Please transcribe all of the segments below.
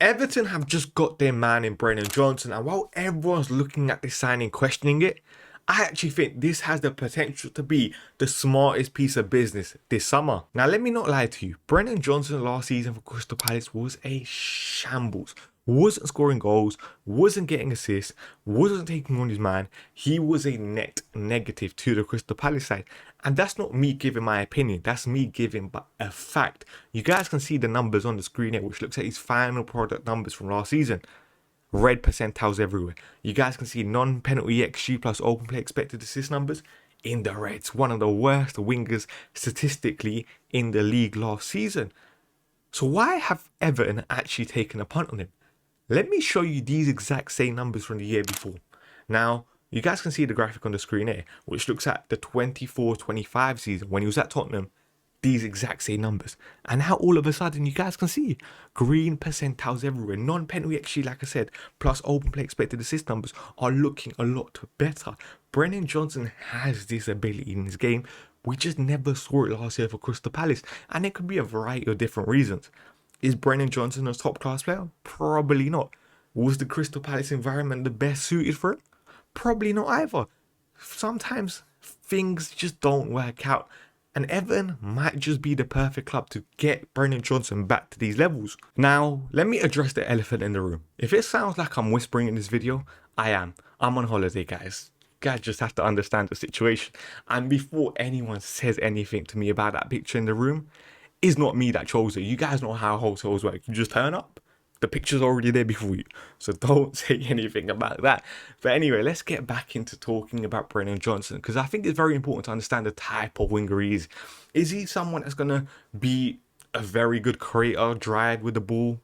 Everton have just got their man in Brennan Johnson, and while everyone's looking at this signing questioning it, I actually think this has the potential to be the smartest piece of business this summer. Now, let me not lie to you. Brennan Johnson last season for Crystal Palace was a shambles. Wasn't scoring goals, wasn't getting assists, wasn't taking on his man. He was a net negative to the Crystal Palace side. And that's not me giving my opinion. That's me giving but a fact. You guys can see the numbers on the screen here, which looks at his final product numbers from last season. Red percentiles everywhere. You guys can see non-penalty XG plus open play expected assist numbers in the reds. One of the worst wingers statistically in the league last season. So why have Everton actually taken a punt on him? Let me show you these exact same numbers from the year before. Now, you guys can see the graphic on the screen here, which looks at the 24-25 season when he was at Tottenham. These exact same numbers. And now all of a sudden you guys can see green percentiles everywhere. Non-penalty XG, like I said, plus open play expected assist numbers are looking a lot better. Brennan Johnson has this ability in his game. We just never saw it last year for Crystal Palace. And it could be a variety of different reasons. Is Brennan Johnson a top class player? Probably not. Was the Crystal Palace environment the best suited for it? Probably not either. Sometimes things just don't work out. And Everton might just be the perfect club to get Brennan Johnson back to these levels. Now, let me address the elephant in the room. If it sounds like I'm whispering in this video, I am. I'm on holiday, guys. You guys just have to understand the situation. And before anyone says anything to me about that picture in the room, it's not me that chose it. You guys know how hotels work. You just turn up. The picture's already there before you. So don't say anything about that. But anyway, let's get back into talking about Brennan Johnson, because I think it's very important to understand the type of winger he is. Is he someone that's going to be a very good creator, drive with the ball?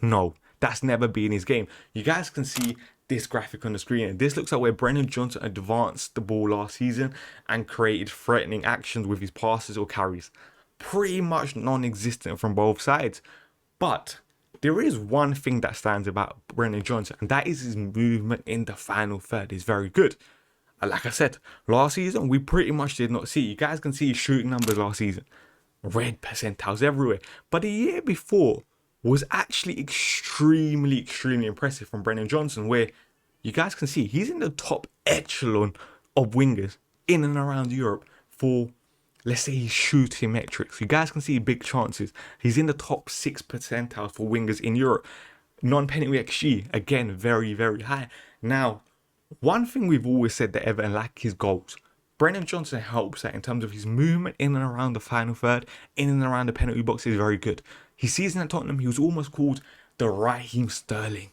No, that's never been his game. You guys can see this graphic on the screen. This looks like where Brennan Johnson advanced the ball last season and created threatening actions with his passes or carries. Pretty much non-existent from both sides. But there is one thing that stands about Brennan Johnson, and that is his movement in the final third is very good. And like I said, last season, we pretty much did not see. You guys can see his shooting numbers last season. Red percentiles everywhere. But the year before was actually extremely impressive from Brennan Johnson, where you guys can see he's in the top echelon of wingers in and around Europe for, let's say, his shooting metrics. You guys can see big chances. He's in the top 6 percentile for wingers in Europe. Non-penalty XG, again, very high. Now, one thing we've always said that Everton lack is goals. Brennan Johnson helps that in terms of his movement in and around the final third, in and around the penalty box is very good. His season at Tottenham, he was almost called the Raheem Sterling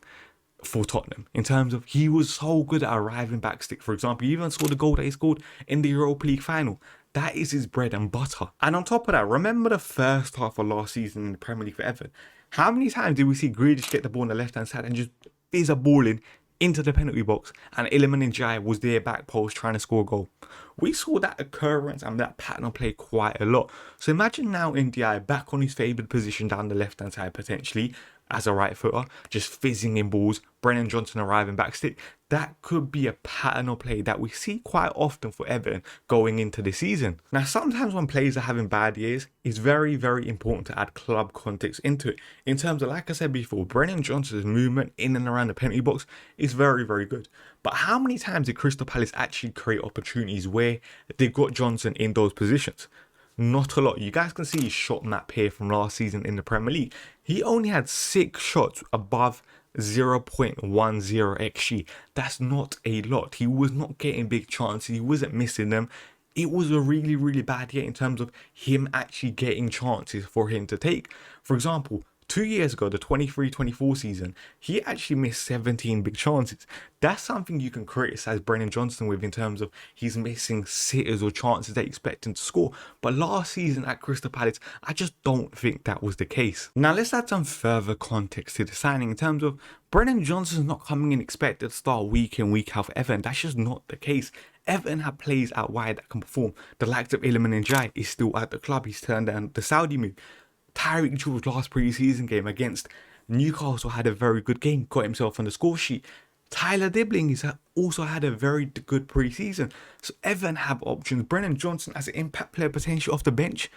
for Tottenham, in terms of he was so good at arriving back stick. For example, he even scored the goal that he scored in the Europa League final. That is his bread and butter. And on top of that, remember the first half of last season in the Premier League for Everton? How many times did we see Grealish get the ball on the left-hand side and just fizz a ball into the penalty box, and Iliman Ndiaye was there back post trying to score a goal? We saw that occurrence and that pattern of play quite a lot. So imagine now Ndiaye back on his favoured position down the left-hand side potentially, as a right footer, just fizzing in balls, Brennan Johnson arriving back stick. That could be a pattern of play that we see quite often for Everton going into the season. Now, sometimes when players are having bad years, it's very important to add club context into it. In terms of, like I said before, Brennan Johnson's movement in and around the penalty box is very good. But how many times did Crystal Palace actually create opportunities where they got Johnson in those positions? Not a lot. You guys can see his shot map here from last season in the Premier League. He only had 6 shots above 0.10 XG. That's not a lot. He was not getting big chances. He wasn't missing them. It was a really bad year in terms of him actually getting chances for him to take. For example, 2 years ago, the 23-24 season, he actually missed 17 big chances. That's something you can criticize Brennan Johnson with in terms of he's missing sitters or chances they expect him to score. But last season at Crystal Palace, I just don't think that was the case. Now, let's add some further context to the signing in terms of Brennan Johnson's not coming in expected to start week in, week out for Everton. That's just not the case. Everton have players out wide that can perform. The likes of Iliman Ndiaye is still at the club. He's turned down the Saudi move. Tyreek George's last pre-season game against Newcastle had a very good game, got himself on the score sheet. Tyler Dibbling has also had a very good pre-season. So Everton have options. Brennan Johnson as an impact player potential off the bench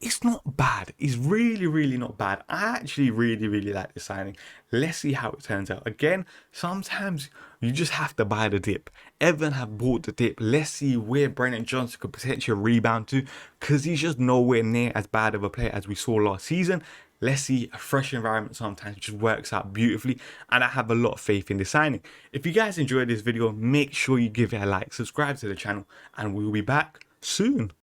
it's not bad. It's really, really not bad. I actually really, really like the signing. Let's see how it turns out. Again, sometimes you just have to buy the dip. Everton have bought the dip. Let's see where Brennan Johnson could potentially rebound to, because he's just nowhere near as bad of a player as we saw last season. Let's see, a fresh environment sometimes just works out beautifully, and I have a lot of faith in the signing. If you guys enjoyed this video, make sure you give it a like, subscribe to the channel, and we'll be back soon.